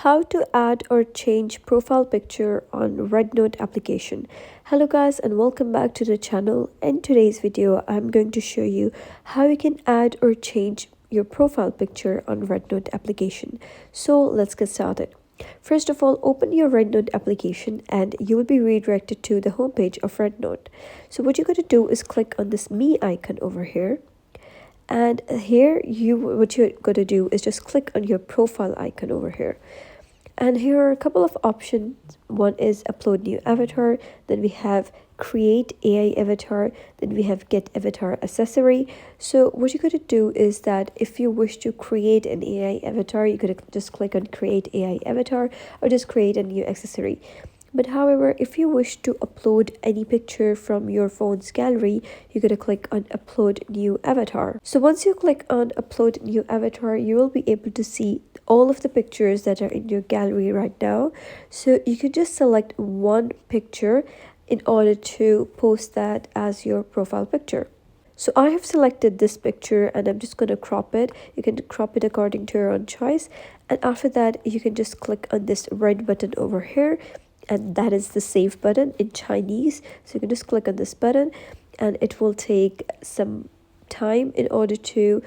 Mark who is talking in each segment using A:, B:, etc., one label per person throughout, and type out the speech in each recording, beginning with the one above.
A: How to add or change profile picture on RedNote application. Hello guys and welcome back to the channel. In today's video I'm going to show you how you can add or change your profile picture on RedNote application. So let's get started. First of all, open your RedNote application and you will be redirected to the homepage of RedNote. So what you're going to do is click on this me icon over here. And here what you're going to do is just click on your profile icon over here. And here are a couple of options. One is upload new avatar, then we have create AI avatar, then we have get avatar accessory. So what you're going to do is that if you wish to create an AI avatar, you could just click on create AI avatar or just create a new accessory. But however, if you wish to upload any picture from your phone's gallery, you're going to click on upload new avatar. So once you click on upload new avatar, you will be able to see all of the pictures that are in your gallery right now. So you can just select one picture in order to post that as your profile picture. So I have selected this picture and I'm just going to crop it. You can crop it according to your own choice. And after that, you can just click on this red button over here. And that is the save button in Chinese. So you can just click on this button and it will take some time in order to,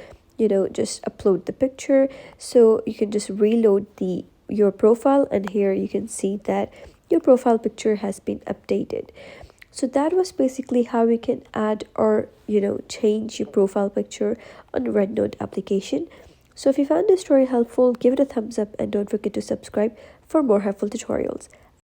A: just upload the picture. So you can just reload your profile and here you can see that your profile picture has been updated. So that was basically how you can add or, change your profile picture on RedNote application. So if you found this story helpful, give it a thumbs up and don't forget to subscribe for more helpful tutorials.